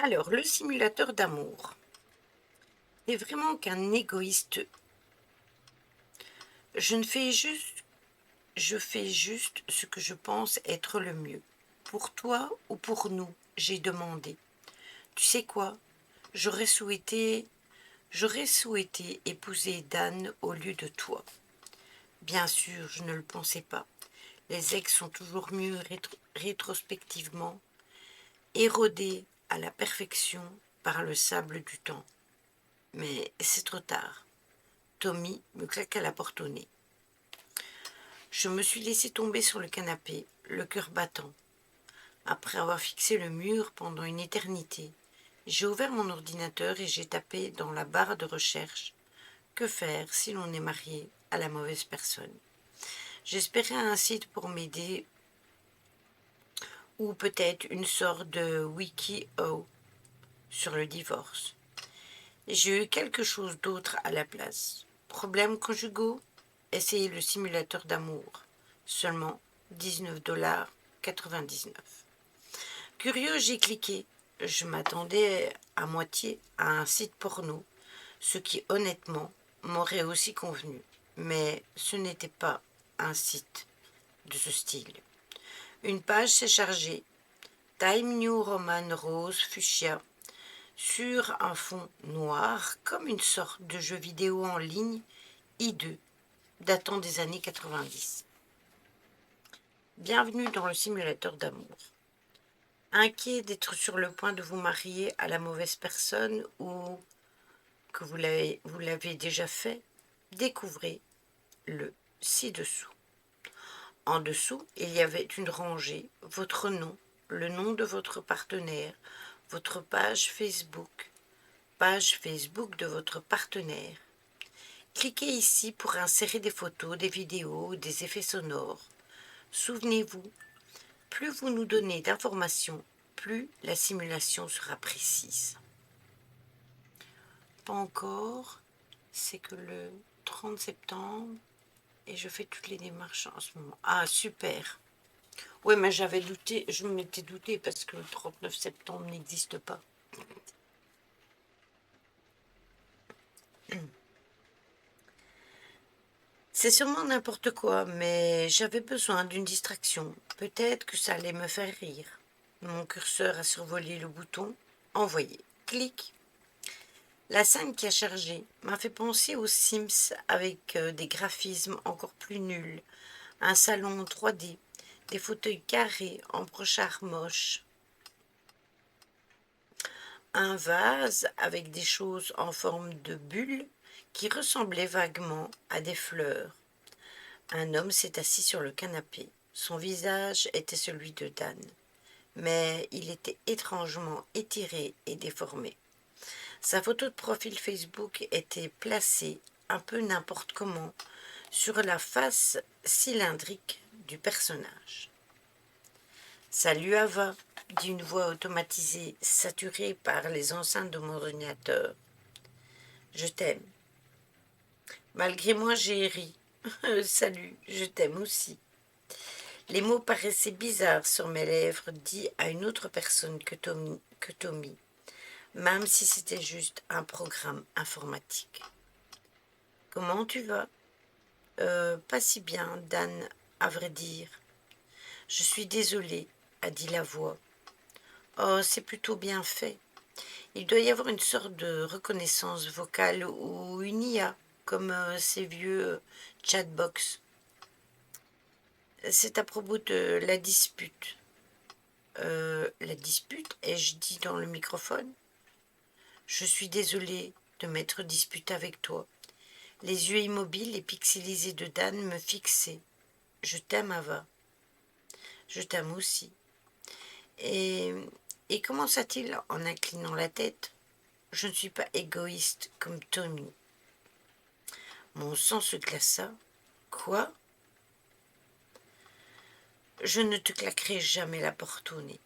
Alors, le simulateur d'amour. T'es vraiment qu'un égoïste. Je ne fais juste, je fais juste ce que je pense être le mieux. Pour toi ou pour nous, j'ai demandé. Tu sais quoi? J'aurais souhaité, j'aurais souhaité épouser Dan au lieu de toi. Bien sûr, je ne le pensais pas. Les ex sont toujours mieux rétrospectivement, érodés à la perfection par le sable du temps. Mais c'est trop tard. Tommy me claqua la porte au nez. Je me suis laissé tomber sur le canapé, le cœur battant. Après avoir fixé le mur pendant une éternité, j'ai ouvert mon ordinateur et j'ai tapé dans la barre de recherche « Que faire si l'on est marié à la mauvaise personne ?» J'espérais un site pour m'aider ou peut-être une sorte de wiki-o sur le divorce. J'ai eu quelque chose d'autre à la place. Problèmes conjugaux? Essayez le simulateur d'amour. Seulement 19,99 $. Curieux, j'ai cliqué. Je m'attendais à moitié à un site porno, ce qui honnêtement m'aurait aussi convenu. Mais ce n'était pas un site de ce style. Une page s'est chargée. Time New Roman Rose Fuchsia sur un fond noir comme une sorte de jeu vidéo en ligne hideux datant des années 90. Bienvenue dans le simulateur d'amour. Inquiet d'être sur le point de vous marier à la mauvaise personne ou que vous l'avez déjà fait, découvrez le ci-dessous. En dessous, il y avait une rangée, votre nom, le nom de votre partenaire, votre page Facebook de votre partenaire. Cliquez ici pour insérer des photos, des vidéos, des effets sonores. Souvenez-vous, plus vous nous donnez d'informations, plus la simulation sera précise. Pas encore, c'est que le 30 septembre et je fais toutes les démarches en ce moment. Ah, super. Oui, mais j'avais douté, je m'étais douté parce que le 39 septembre n'existe pas. C'est sûrement n'importe quoi, mais j'avais besoin d'une distraction. Peut-être que ça allait me faire rire. Mon curseur a survolé le bouton « Envoyer ». Clic. La scène qui a chargé m'a fait penser aux Sims avec des graphismes encore plus nuls, un salon 3D, des fauteuils carrés en brochard moche, un vase avec des choses en forme de bulles qui ressemblaient vaguement à des fleurs. Un homme s'est assis sur le canapé. Son visage était celui de Dan, mais il était étrangement étiré et déformé. Sa photo de profil Facebook était placée un peu n'importe comment sur la face cylindrique du personnage. « Salut Ava », dit une voix automatisée saturée par les enceintes de mon ordinateur. « Je t'aime. » Malgré moi, j'ai ri. « Salut, je t'aime aussi. » Les mots paraissaient bizarres sur mes lèvres, dits à une autre personne que Tommy, même si c'était juste un programme informatique. « Comment tu vas ?»« Pas si bien, Dan, à vrai dire. »« Je suis désolée, » a dit la voix. « Oh, c'est plutôt bien fait. Il doit y avoir une sorte de reconnaissance vocale ou une IA, comme ces vieux chatbox. C'est à propos de la dispute. » La dispute, ai-je dit dans le microphone? Je suis désolée de m'être disputée avec toi. Les yeux immobiles et pixelisés de Dan me fixaient. Je t'aime, Ava. Je t'aime aussi. Et commença-t-il en inclinant la tête. Je ne suis pas égoïste comme Tommy. Mon sang se glaça. Quoi? Je ne te claquerai jamais la porte au nez.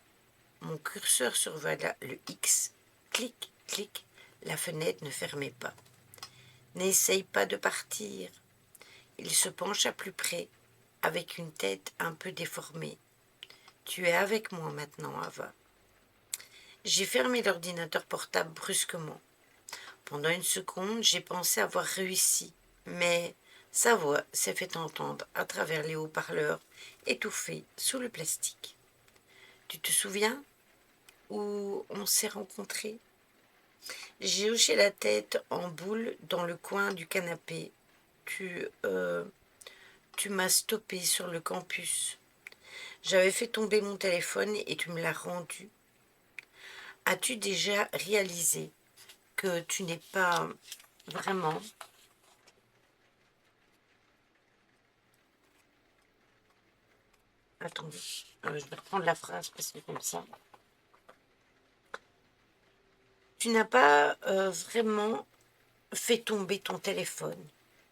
Mon curseur survola le X. Clic, clic. La fenêtre ne fermait pas. N'essaye pas de partir. Il se pencha plus près, avec une tête un peu déformée. Tu es avec moi maintenant, Ava. J'ai fermé l'ordinateur portable brusquement. Pendant une seconde, j'ai pensé avoir réussi, mais sa voix s'est fait entendre à travers les haut-parleurs, étouffés sous le plastique. Tu te souviens où on s'est rencontrés? J'ai hoché la tête en boule dans le coin du canapé. Tu m'as stoppé sur le campus. J'avais fait tomber mon téléphone et tu me l'as rendu. As-tu déjà réalisé que tu n'es pas vraiment... Attendez, je vais reprendre la phrase parce que comme ça... Tu n'as pas vraiment fait tomber ton téléphone.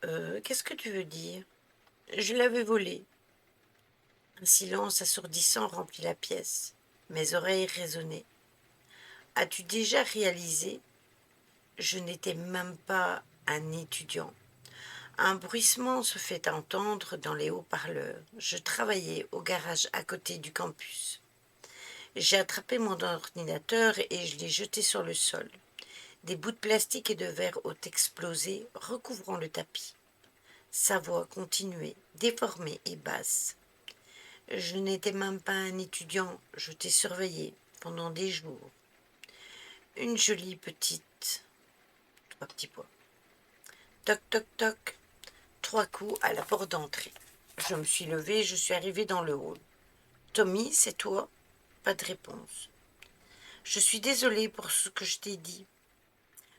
Qu'est-ce que tu veux dire? Je l'avais volé. Un silence assourdissant remplit la pièce. Mes oreilles résonnaient. As-tu déjà réalisé? Je n'étais même pas un étudiant. Un bruissement se fait entendre dans les haut-parleurs. Je travaillais au garage à côté du campus. J'ai attrapé mon ordinateur et je l'ai jeté sur le sol. Des bouts de plastique et de verre ont explosé, recouvrant le tapis. Sa voix continuait, déformée et basse. Je n'étais même pas un étudiant, je t'ai surveillé pendant des jours. Une jolie petite... Trois petits pois. Toc, toc, toc. 3 coups à la porte d'entrée. Je me suis levée, je suis arrivée dans le hall. Tommy, c'est toi? Pas de réponse. Je suis désolée pour ce que je t'ai dit.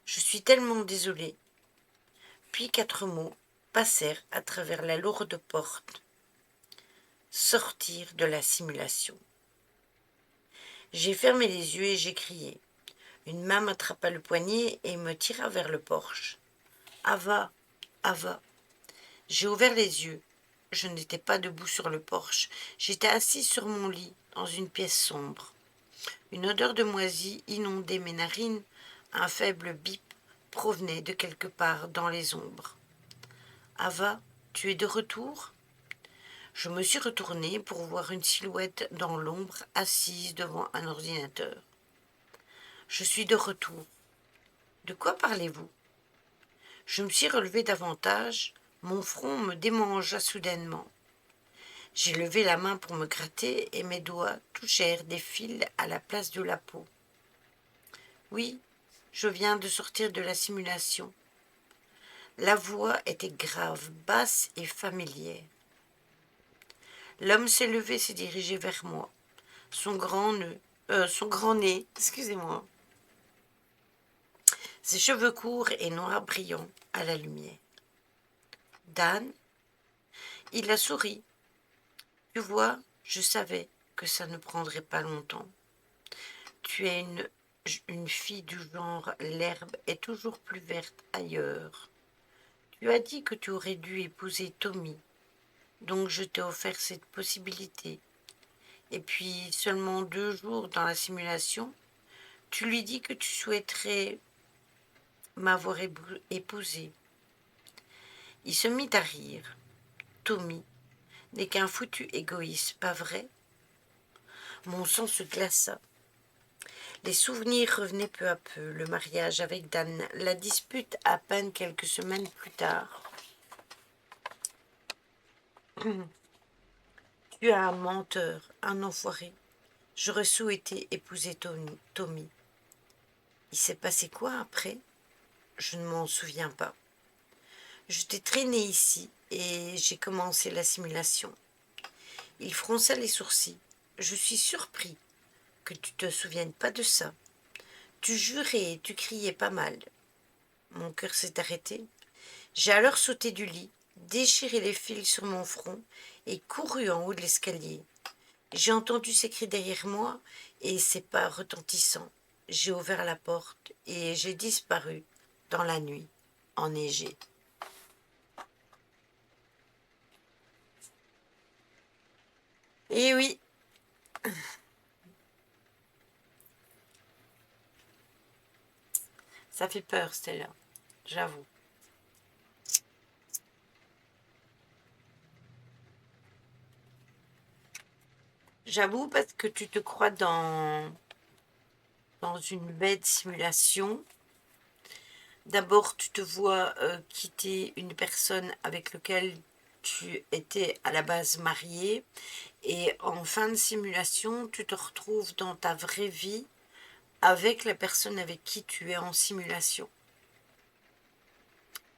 Je suis tellement désolée. Puis 4 mots passèrent à travers la lourde porte. Sortir de la simulation. J'ai fermé les yeux et j'ai crié. Une main m'attrapa le poignet et me tira vers le porche. Ava, Ava. J'ai ouvert les yeux. Je n'étais pas debout sur le porche. J'étais assis sur mon lit, dans une pièce sombre. Une odeur de moisi inondait mes narines. Un faible bip provenait de quelque part dans les ombres. Ava, tu es de retour? Je me suis retournée pour voir une silhouette dans l'ombre assise devant un ordinateur. Je suis de retour. De quoi parlez-vous? Je me suis relevée davantage. Mon front me démangea soudainement. J'ai levé la main pour me gratter et mes doigts touchèrent des fils à la place de la peau. Oui, je viens de sortir de la simulation. La voix était grave, basse et familière. L'homme s'est levé et s'est dirigé vers moi. Son grand nez, excusez-moi. Ses cheveux courts et noirs brillants à la lumière. Dan, il a souri. Tu vois, je savais que ça ne prendrait pas longtemps. Tu es une fille du genre l'herbe est toujours plus verte ailleurs. Tu as dit que tu aurais dû épouser Tommy, donc je t'ai offert cette possibilité. Et puis, seulement 2 jours dans la simulation, tu lui dis que tu souhaiterais m'avoir épousé. Il se mit à rire. Tommy n'est qu'un foutu égoïste, pas vrai? Mon sang se glaça. Les souvenirs revenaient peu à peu, le mariage avec Dan, la dispute à peine quelques semaines plus tard. Tu es un menteur, un enfoiré. J'aurais souhaité épouser Tommy. Il s'est passé quoi après? Je ne m'en souviens pas. Je t'ai traîné ici et j'ai commencé la simulation. Il fronça les sourcils. Je suis surpris que tu te souviennes pas de ça. Tu jurais et tu criais pas mal. Mon cœur s'est arrêté. J'ai alors sauté du lit, déchiré les fils sur mon front et couru en haut de l'escalier. J'ai entendu ces cris derrière moi et ces pas retentissants. J'ai ouvert la porte et j'ai disparu dans la nuit enneigée. Et oui, ça fait peur, Stella, j'avoue. J'avoue parce que tu te crois dans dans une bête simulation. D'abord, tu te vois quitter une personne avec laquelle tu étais à la base marié, et en fin de simulation, tu te retrouves dans ta vraie vie avec la personne avec qui tu es en simulation.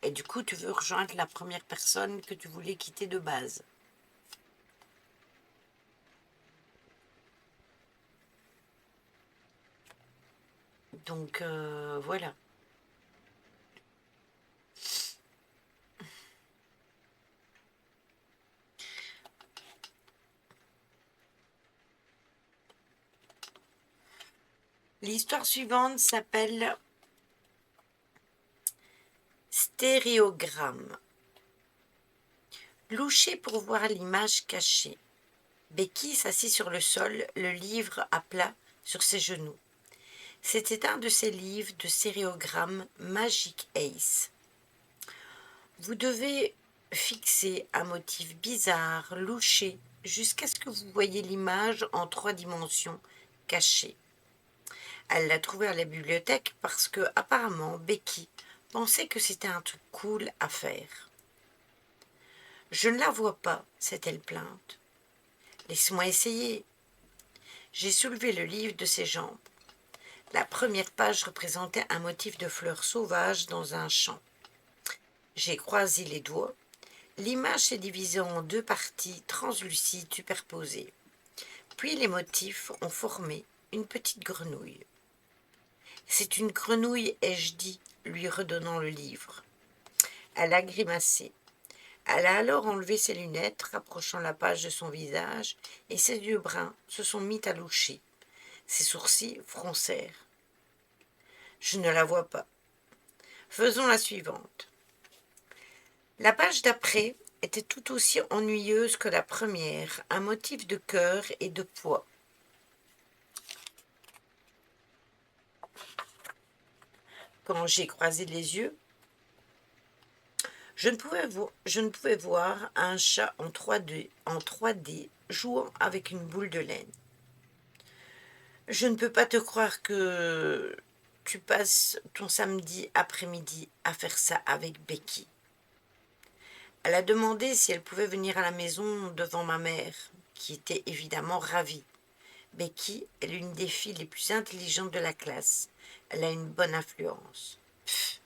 Et du coup, tu veux rejoindre la première personne que tu voulais quitter de base. Donc, voilà. L'histoire suivante s'appelle Stéréogramme. Louché pour voir l'image cachée. Becky s'assit sur le sol, le livre à plat sur ses genoux. C'était un de ces livres de stéréogrammes Magic Ace. Vous devez fixer un motif bizarre, louché, jusqu'à ce que vous voyez l'image en 3 dimensions cachée. Elle l'a trouvé à la bibliothèque parce que, apparemment, Becky pensait que c'était un truc cool à faire. Je ne la vois pas, s'est-elle plainte. Laisse-moi essayer. J'ai soulevé le livre de ses jambes. La première page représentait un motif de fleurs sauvages dans un champ. J'ai croisé les doigts. L'image s'est divisée en 2 parties translucides superposées. Puis les motifs ont formé une petite grenouille. C'est une grenouille, ai-je dit, lui redonnant le livre. Elle a grimacé. Elle a alors enlevé ses lunettes, rapprochant la page de son visage, et ses yeux bruns se sont mis à loucher. Ses sourcils froncèrent. Je ne la vois pas. Faisons la suivante. La page d'après était tout aussi ennuyeuse que la première, un motif de cœur et de poids. Quand j'ai croisé les yeux, je ne pouvais voir un chat en 3D jouant avec une boule de laine. Je ne peux pas te croire que tu passes ton samedi après-midi à faire ça avec Becky. Elle a demandé si elle pouvait venir à la maison devant ma mère, qui était évidemment ravie. Becky est l'une des filles les plus intelligentes de la classe. Elle a une bonne influence. Pff,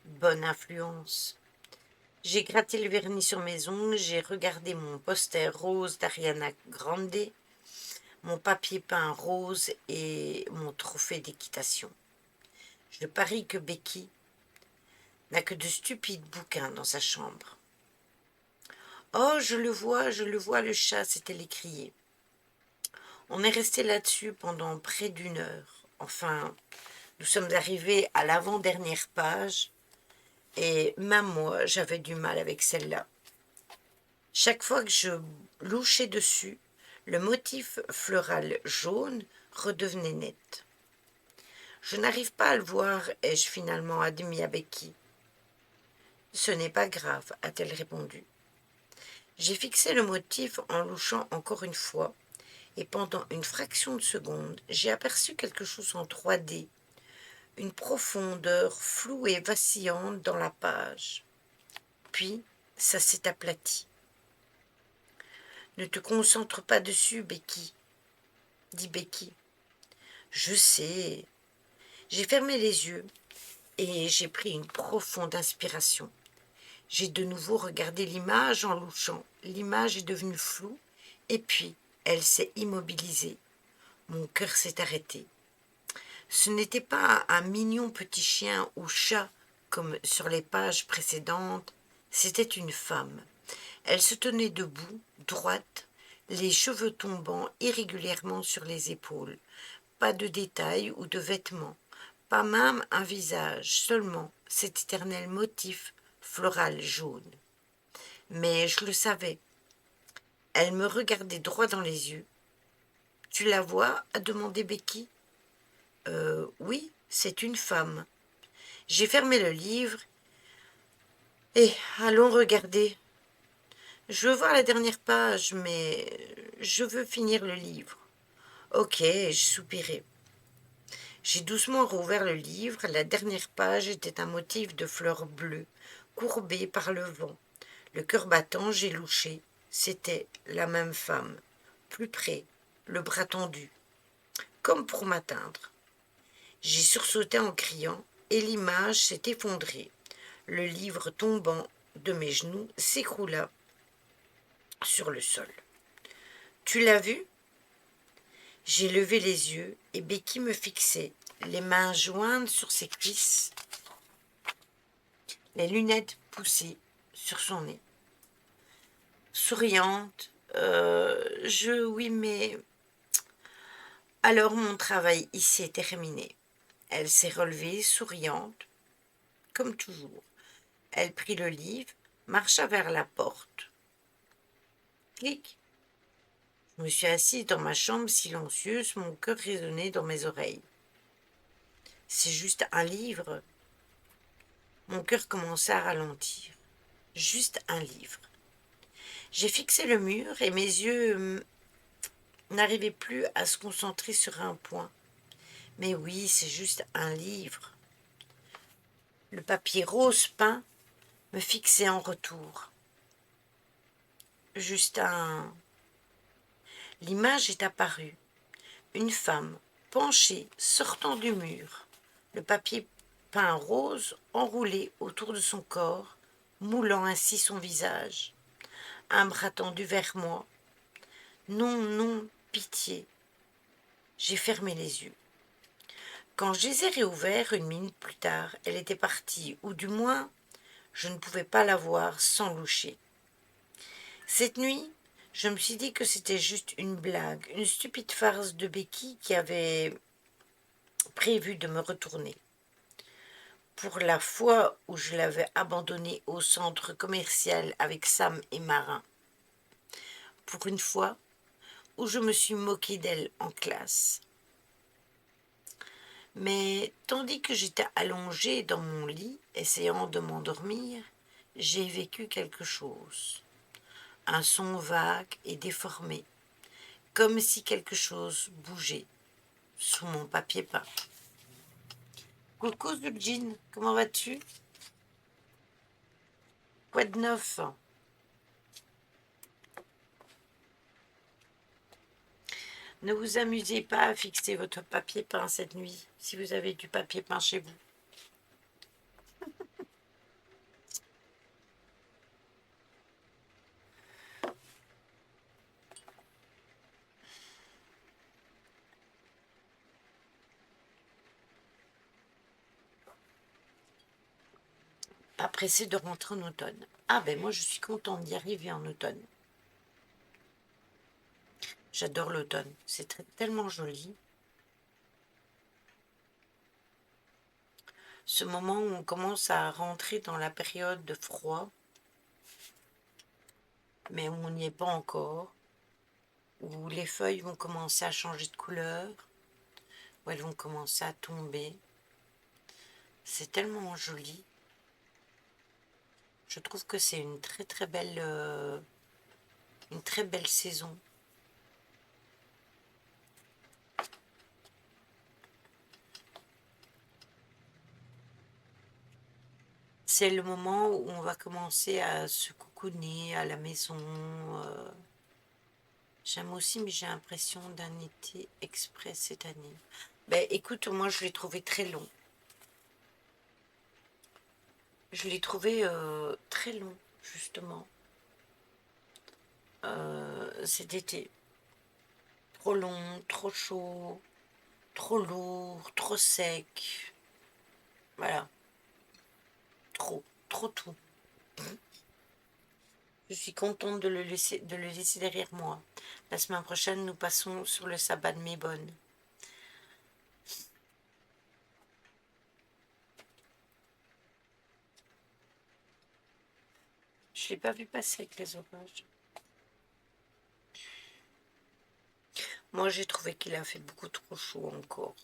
bonne influence. J'ai gratté le vernis sur mes ongles, j'ai regardé mon poster rose d'Ariana Grande, mon papier peint rose et mon trophée d'équitation. Je parie que Becky n'a que de stupides bouquins dans sa chambre. Oh, je le vois, le chat, s'est-elle écriée. On est resté là-dessus pendant près d'1 heure. Enfin, nous sommes arrivés à l'avant-dernière page, et même moi, j'avais du mal avec celle-là. Chaque fois que je louchais dessus, le motif floral jaune redevenait net. Je n'arrive pas à le voir, ai-je finalement admis à Becky. Ce n'est pas grave, a-t-elle répondu. J'ai fixé le motif en louchant encore une fois, et pendant une fraction de seconde, j'ai aperçu quelque chose en 3D, une profondeur floue et vacillante dans la page. Puis, ça s'est aplati. Ne te concentre pas dessus, Becky, dit Becky. Je sais. J'ai fermé les yeux et j'ai pris une profonde inspiration. J'ai de nouveau regardé l'image en louchant. L'image est devenue floue et puis elle s'est immobilisée. Mon cœur s'est arrêté. Ce n'était pas un mignon petit chien ou chat comme sur les pages précédentes, c'était une femme. Elle se tenait debout, droite, les cheveux tombant irrégulièrement sur les épaules. Pas de détails ou de vêtements, pas même un visage, seulement cet éternel motif floral jaune. Mais je le savais. Elle me regardait droit dans les yeux. « Tu la vois ?» a demandé Becky. « Oui, c'est une femme. » J'ai fermé le livre. « Et allons regarder. Je veux voir la dernière page, mais je veux finir le livre. » « Ok, je soupirai. » J'ai doucement rouvert le livre. La dernière page était un motif de fleurs bleues, courbé par le vent. Le cœur battant, j'ai louché. C'était la même femme. Plus près, le bras tendu, comme pour m'atteindre. J'ai sursauté en criant, et l'image s'est effondrée. Le livre tombant de mes genoux s'écroula sur le sol. Tu l'as vu? J'ai levé les yeux et Becky me fixait, les mains jointes sur ses cuisses, les lunettes poussées sur son nez. Souriante, oui, mais alors mon travail ici est terminé. Elle s'est relevée, souriante, comme toujours. Elle prit le livre, marcha vers la porte. Clic. Je me suis assise dans ma chambre silencieuse, mon cœur résonnait dans mes oreilles. C'est juste un livre. Mon cœur commença à ralentir. Juste un livre. J'ai fixé le mur et mes yeux n'arrivaient plus à se concentrer sur un point. Mais oui, c'est juste un livre. Le papier rose peint me fixait en retour. Juste un... L'image est apparue. Une femme, penchée, sortant du mur. Le papier peint rose enroulé autour de son corps, moulant ainsi son visage. Un bras tendu vers moi. Non, non, pitié. J'ai fermé les yeux. Quand je les ai réouverts 1 minute plus tard, elle était partie, ou du moins, je ne pouvais pas la voir sans loucher. Cette nuit, je me suis dit que c'était juste une blague, une stupide farce de Becky qui avait prévu de me retourner. Pour la fois où je l'avais abandonnée au centre commercial avec Sam et Marin. Pour une fois où je me suis moquée d'elle en classe. Mais tandis que j'étais allongée dans mon lit, essayant de m'endormir, j'ai vécu quelque chose. Un son vague et déformé, comme si quelque chose bougeait sous mon papier peint. Coucou Zulgine, comment vas-tu? Quoi de neuf? Ne vous amusez pas à fixer votre papier peint cette nuit, si vous avez du papier peint chez vous. Pas pressé de rentrer en automne. Ah ben moi je suis contente d'y arriver en automne. J'adore l'automne, c'est tellement joli. Ce moment où on commence à rentrer dans la période de froid, mais où on n'y est pas encore, où les feuilles vont commencer à changer de couleur, où elles vont commencer à tomber. C'est tellement joli. Je trouve que c'est une très belle saison. C'est le moment où on va commencer à se coucouner à la maison. J'aime aussi, mais j'ai l'impression d'un été express cette année. Ben écoute, moi je l'ai trouvé très long. Je l'ai trouvé très long, justement, cet été. Trop long, trop chaud, trop lourd, trop sec. Voilà, trop tout. Je suis contente de le laisser derrière moi. La semaine prochaine, nous passons sur le sabbat de Mébonne. Je ne l'ai pas vu passer avec les orages. Moi, j'ai trouvé qu'il a fait beaucoup trop chaud encore.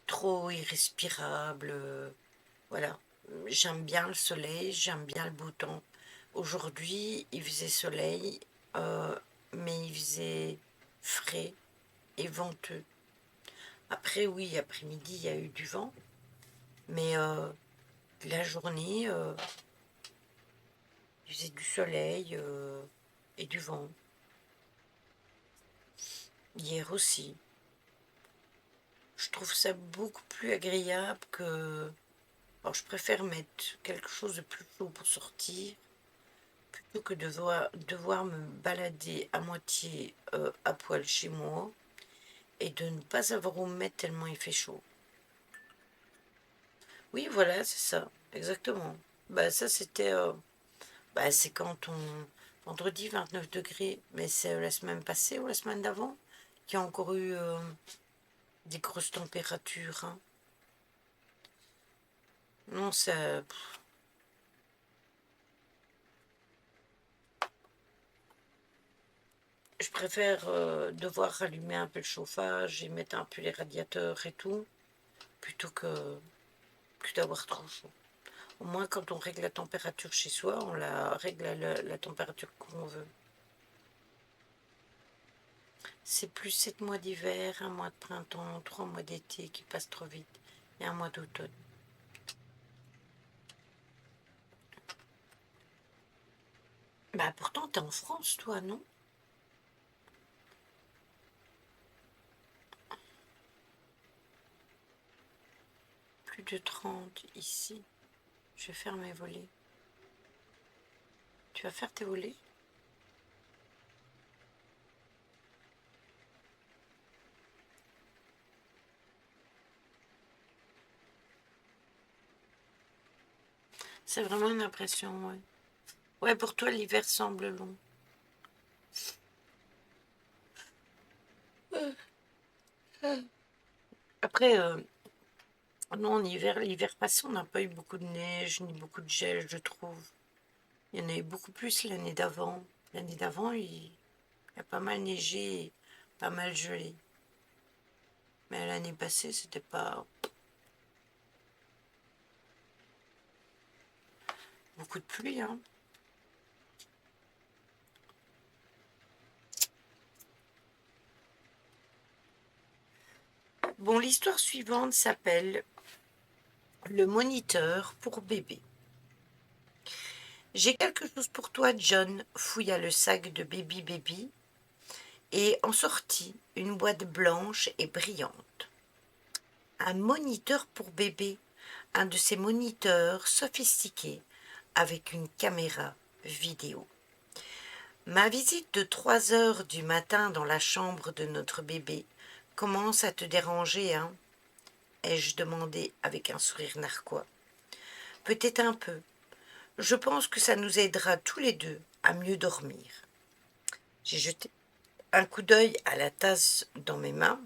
Trop irrespirable. Voilà. J'aime bien le soleil, j'aime bien le beau temps. Aujourd'hui, il faisait soleil, mais il faisait frais. et venteux. Après, oui, après-midi, il y a eu du vent, mais la journée, il faisait du soleil et du vent. Hier aussi. Je trouve ça beaucoup plus agréable que... Alors, je préfère mettre quelque chose de plus chaud pour sortir plutôt que de devoir me balader à moitié à poil chez moi et de ne pas avoir où me mettre tellement il fait chaud. Oui, voilà, c'est ça, exactement. Bah ça c'était, bah c'est quand on vendredi 29 degrés, mais c'est la semaine passée ou la semaine d'avant qu'il y a encore eu des grosses températures, hein. Non, ça, je préfère devoir rallumer un peu le chauffage et mettre un peu les radiateurs et tout, plutôt que d'avoir trop chaud. Au moins, quand on règle la température chez soi, on la règle à la température qu'on veut. C'est plus 7 mois d'hiver, un mois de printemps, 3 mois d'été qui passent trop vite, et un mois d'automne. Bah pourtant, t'es en France, toi, non? Plus de 30 ici. Je vais faire mes volets. Tu vas faire tes volets? C'est vraiment une impression, ouais. Ouais, pour toi, l'hiver semble long. Après, non, en hiver, l'hiver passé, on n'a pas eu beaucoup de neige, ni beaucoup de gel, je trouve. Il y en a eu beaucoup plus l'année d'avant. L'année d'avant, il y a pas mal neigé, pas mal gelé. Mais l'année passée, c'était pas beaucoup de pluie, hein. Bon, l'histoire suivante s'appelle Le moniteur pour bébé. J'ai quelque chose pour toi, John fouilla le sac de Baby et en sortit une boîte blanche et brillante. Un moniteur pour bébé, un de ces moniteurs sophistiqués avec une caméra vidéo. Ma visite de 3 heures du matin dans la chambre de notre bébé commence à te déranger, hein? Ai-je demandé avec un sourire narquois. Peut-être un peu. Je pense que ça nous aidera tous les deux à mieux dormir. J'ai jeté un coup d'œil à la tasse dans mes mains.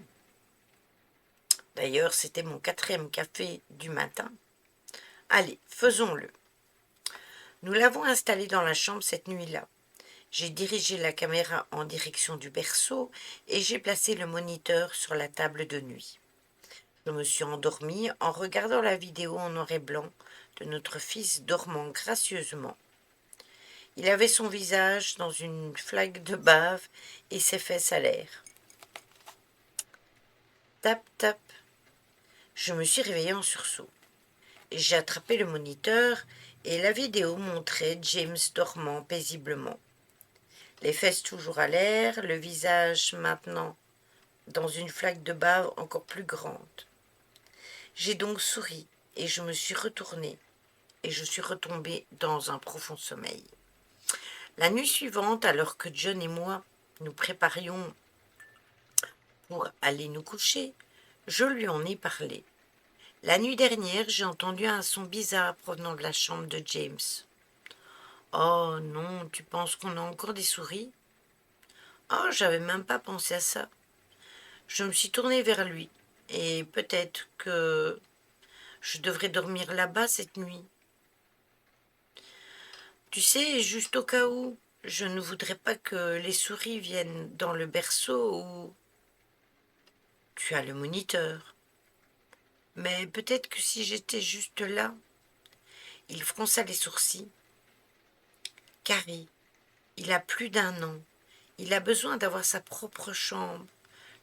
D'ailleurs, c'était mon 4e café du matin. Allez, faisons-le. Nous l'avons installé dans la chambre cette nuit-là. J'ai dirigé la caméra en direction du berceau et j'ai placé le moniteur sur la table de nuit. Je me suis endormie en regardant la vidéo en noir et blanc de notre fils dormant gracieusement. Il avait son visage dans une flaque de bave et ses fesses à l'air. Tap, tap. Je me suis réveillée en sursaut. J'ai attrapé le moniteur et la vidéo montrait James dormant paisiblement. Les fesses toujours à l'air, le visage maintenant dans une flaque de bave encore plus grande. J'ai donc souri et je me suis retournée et je suis retombée dans un profond sommeil. La nuit suivante, alors que John et moi nous préparions pour aller nous coucher, je lui en ai parlé. La nuit dernière, j'ai entendu un son bizarre provenant de la chambre de James. Oh non, tu penses qu'on a encore des souris? Oh, j'avais même pas pensé à ça. Je me suis tournée vers lui, et peut-être que je devrais dormir là-bas cette nuit. Tu sais, juste au cas où, je ne voudrais pas que les souris viennent dans le berceau où tu as le moniteur. Mais peut-être que si j'étais juste là, il fronça les sourcils. Carrie, il a plus d'1 an. Il a besoin d'avoir sa propre chambre.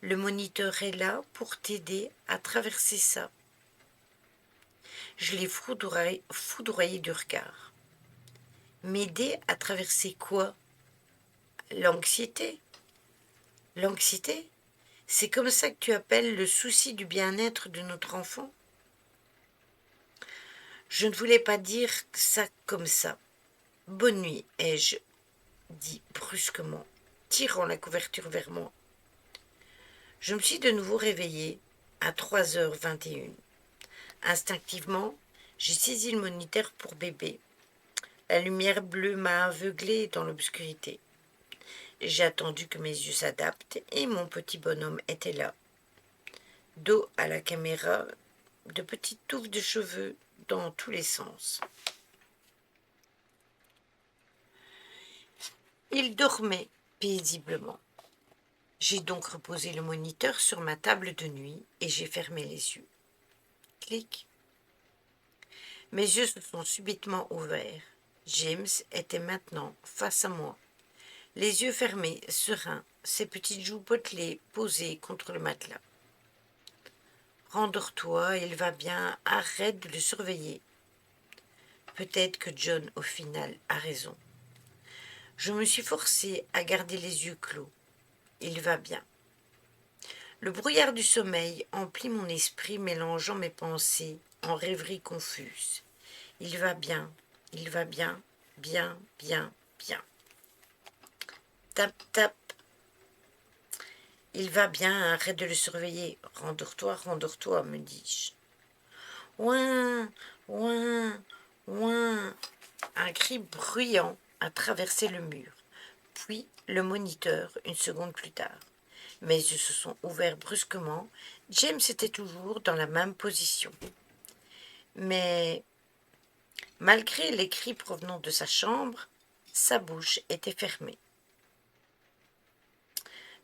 Le moniteur est là pour t'aider à traverser ça. Je l'ai foudroyé du regard. M'aider à traverser quoi? L'anxiété. L'anxiété? C'est comme ça que tu appelles le souci du bien-être de notre enfant? Je ne voulais pas dire ça comme ça. Bonne nuit, ai-je dit brusquement, tirant la couverture vers moi. Je me suis de nouveau réveillée à 3h21. Instinctivement, j'ai saisi le moniteur pour bébé. La lumière bleue m'a aveuglée dans l'obscurité. J'ai attendu que mes yeux s'adaptent et mon petit bonhomme était là. Dos à la caméra, de petites touffes de cheveux dans tous les sens. Il dormait paisiblement. J'ai donc reposé le moniteur sur ma table de nuit et j'ai fermé les yeux. Clic. Mes yeux se sont subitement ouverts. James était maintenant face à moi, les yeux fermés, sereins, ses petites joues potelées posées contre le matelas. Rendors-toi, il va bien, arrête de le surveiller. Peut-être que John, au final, a raison. Je me suis forcée à garder les yeux clos. Il va bien. Le brouillard du sommeil emplit mon esprit, mélangeant mes pensées en rêveries confuses. Il va bien, bien, bien. Tap, tap. Il va bien, arrête de le surveiller. Rendors-toi, me dis-je. Ouin, ouin, ouin. Un cri bruyant a traversé le mur, puis le moniteur une seconde plus tard. Mes yeux se sont ouverts brusquement. James était toujours dans la même position. Mais, malgré les cris provenant de sa chambre, sa bouche était fermée.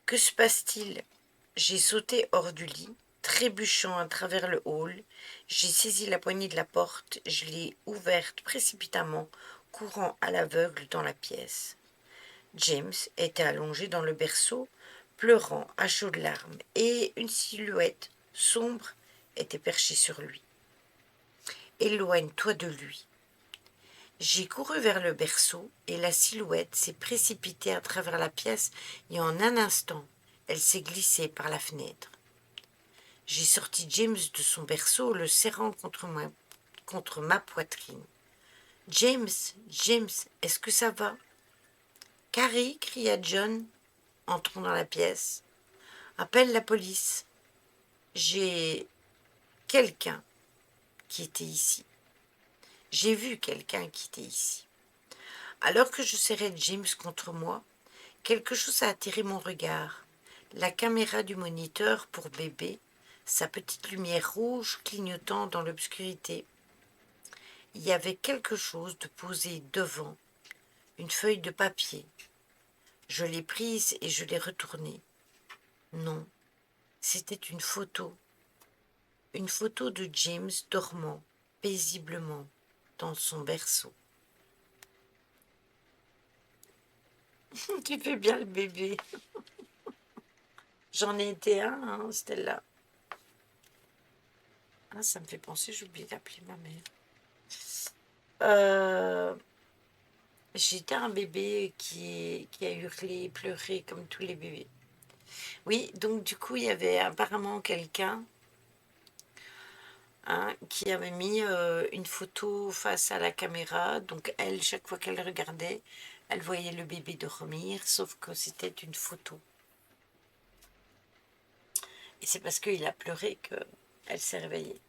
Que se passe-t-il? J'ai sauté hors du lit, trébuchant à travers le hall. J'ai saisi la poignée de la porte, je l'ai ouverte précipitamment, courant à l'aveugle dans la pièce. James était allongé dans le berceau, pleurant à chaudes larmes, et une silhouette sombre était perchée sur lui. Éloigne-toi de lui. J'ai couru vers le berceau, et la silhouette s'est précipitée à travers la pièce, et en un instant, elle s'est glissée par la fenêtre. J'ai sorti James de son berceau, le serrant contre ma poitrine. James, James, est-ce que ça va? Carrie, cria John, entrant dans la pièce. Appelle la police. J'ai quelqu'un qui était ici. J'ai vu quelqu'un qui était ici. Alors que je serrais James contre moi, quelque chose a attiré mon regard. La caméra du moniteur pour bébé, sa petite lumière rouge clignotant dans l'obscurité. Il y avait quelque chose de posé devant, une feuille de papier. Je l'ai prise et je l'ai retournée. Non, c'était une photo de James dormant paisiblement dans son berceau. Tu fais bien le bébé. J'en ai été un, hein, Stella. Ah, ça me fait penser, j'ai oublié d'appeler ma mère. J'étais un bébé qui a hurlé, pleuré comme tous les bébés. Oui, donc du coup, il y avait apparemment quelqu'un qui avait mis une photo face à la caméra. Donc elle, chaque fois qu'elle regardait, elle voyait le bébé dormir, sauf que c'était une photo. Et c'est parce qu'il a pleuré qu'elle s'est réveillée.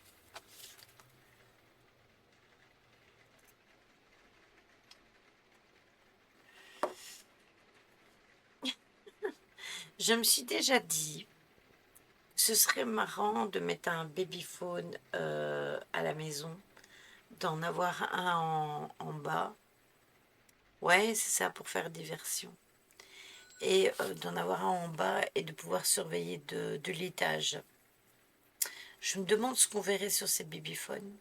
Je me suis déjà dit, ce serait marrant de mettre un babyphone à la maison, d'en avoir un en bas. Ouais, c'est ça, pour faire diversion. Et d'en avoir un en bas et de pouvoir surveiller de l'étage. Je me demande ce qu'on verrait sur ces babyphones.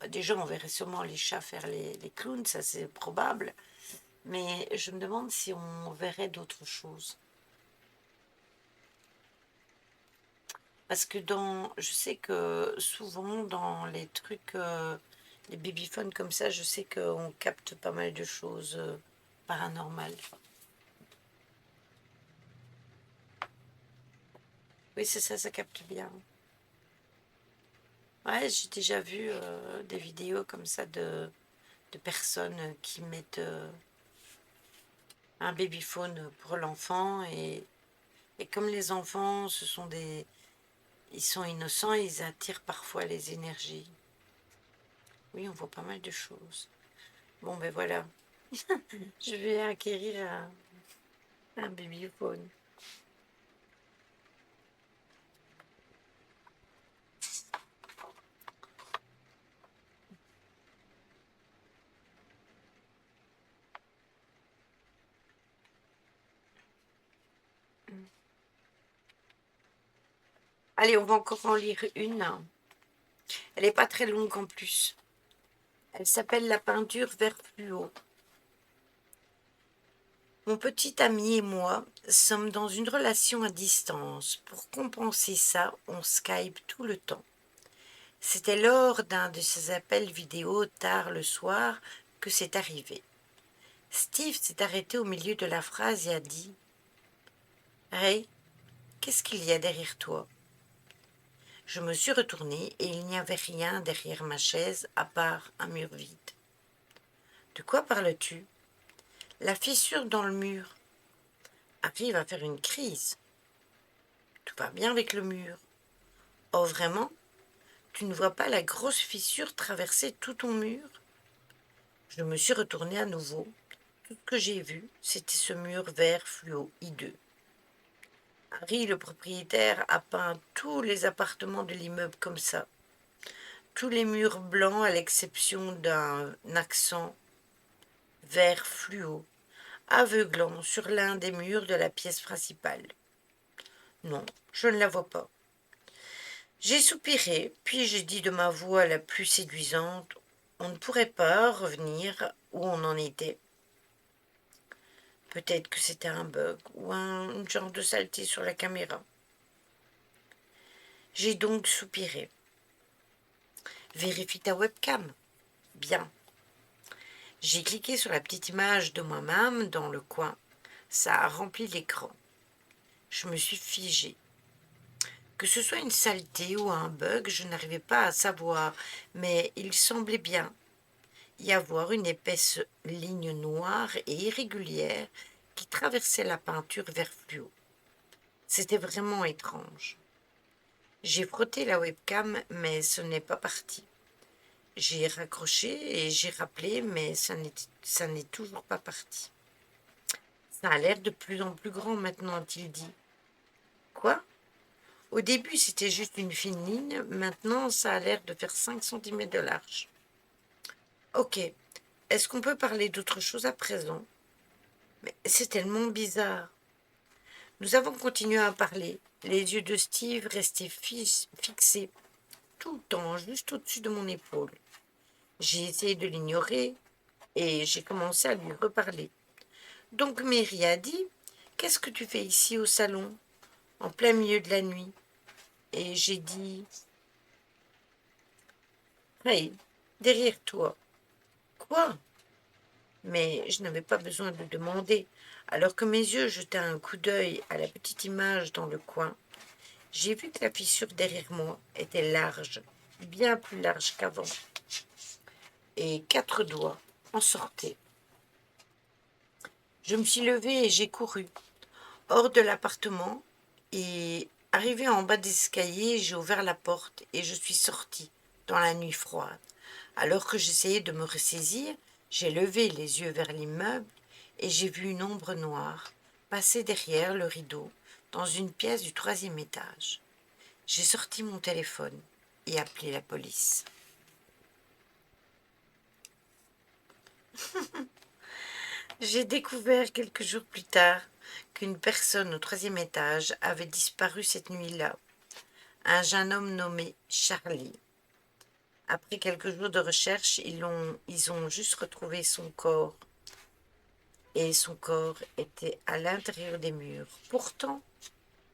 Déjà, on verrait sûrement les chats faire les clowns, ça c'est probable. Mais je me demande si on verrait d'autres choses. Parce que je sais que souvent dans les trucs, les babyphones comme ça, je sais qu'on capte pas mal de choses paranormales. Oui, c'est ça, ça capte bien. Ouais, j'ai déjà vu des vidéos comme ça de personnes qui mettent un babyphone pour l'enfant et comme les enfants, ils sont innocents, ils attirent parfois les énergies. Oui, on voit pas mal de choses. Bon, ben voilà, je vais acquérir un babyphone. Allez, on va encore en lire une. Elle n'est pas très longue en plus. Elle s'appelle La peinture vert fluo. Mon petit ami et moi sommes dans une relation à distance. Pour compenser ça, on Skype tout le temps. C'était lors d'un de ces appels vidéo tard le soir que c'est arrivé. Steve s'est arrêté au milieu de la phrase et a dit « Ray, qu'est-ce qu'il y a derrière toi ?» Je me suis retournée et il n'y avait rien derrière ma chaise à part un mur vide. « De quoi parles-tu » ? La fissure dans le mur. Arrive à faire une crise. Tout va bien avec le mur. Oh vraiment ? Tu ne vois pas la grosse fissure traverser tout ton mur ? Je me suis retournée à nouveau. Tout ce que j'ai vu, c'était ce mur vert fluo hideux. Harry, le propriétaire, a peint tous les appartements de l'immeuble comme ça. Tous les murs blancs à l'exception d'un accent vert fluo, aveuglant sur l'un des murs de la pièce principale. Non, je ne la vois pas. J'ai soupiré, puis j'ai dit de ma voix la plus séduisante « On ne pourrait pas revenir où on en était. » Peut-être que c'était un bug ou un genre de saleté sur la caméra. J'ai donc soupiré. Vérifie ta webcam. Bien. J'ai cliqué sur la petite image de moi-même dans le coin. Ça a rempli l'écran. Je me suis figée. Que ce soit une saleté ou un bug, je n'arrivais pas à savoir, mais il semblait bien y avoir une épaisse ligne noire et irrégulière qui traversait la peinture vert fluo. C'était vraiment étrange. J'ai frotté la webcam, mais ce n'est pas parti. J'ai raccroché et j'ai rappelé, mais ça n'est toujours pas parti. Ça a l'air de plus en plus grand maintenant, a-t-il dit. Quoi ? Au début, c'était juste une fine ligne, maintenant ça a l'air de faire 5 cm de large. Ok, est-ce qu'on peut parler d'autre chose à présent ? Mais c'est tellement bizarre. Nous avons continué à parler, les yeux de Steve restaient fixés tout le temps, juste au-dessus de mon épaule. J'ai essayé de l'ignorer et j'ai commencé à lui reparler. Donc Mary a dit « Qu'est-ce que tu fais ici au salon, en plein milieu de la nuit ?» Et j'ai dit « Hey, derrière toi. » Quoi ? Mais je n'avais pas besoin de demander. Alors que mes yeux jetaient un coup d'œil à la petite image dans le coin, j'ai vu que la fissure derrière moi était large, bien plus large qu'avant, et 4 doigts en sortaient. Je me suis levée et j'ai couru hors de l'appartement et arrivé en bas des escaliers, j'ai ouvert la porte et je suis sortie dans la nuit froide. Alors que j'essayais de me ressaisir, j'ai levé les yeux vers l'immeuble et j'ai vu une ombre noire passer derrière le rideau dans une pièce du 3e étage. J'ai sorti mon téléphone et appelé la police. J'ai découvert quelques jours plus tard qu'une personne au 3e étage avait disparu cette nuit-là, un jeune homme nommé Charlie. Après quelques jours de recherche, ils ont juste retrouvé son corps. Et son corps était à l'intérieur des murs. Pourtant,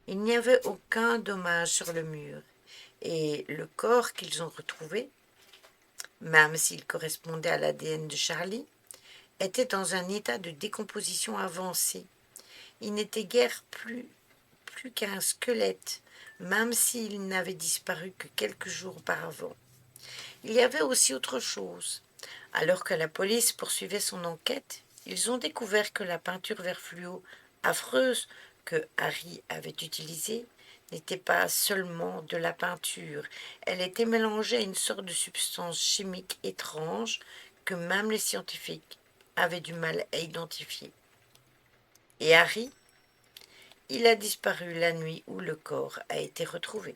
Il n'y avait aucun dommage sur le mur, et le corps qu'ils ont retrouvé, même s'il correspondait à l'ADN de Charlie, était dans un état de décomposition avancé. Il n'était guère plus qu'un squelette, même s'il n'avait disparu que quelques jours auparavant. Il y avait aussi autre chose. Alors que la police poursuivait son enquête, ils ont découvert que la peinture vert fluo affreuse que Harry avait utilisée n'était pas seulement de la peinture, elle était mélangée à une sorte de substance chimique étrange que même les scientifiques avaient du mal à identifier. Et Harry, il a disparu la nuit où le corps a été retrouvé.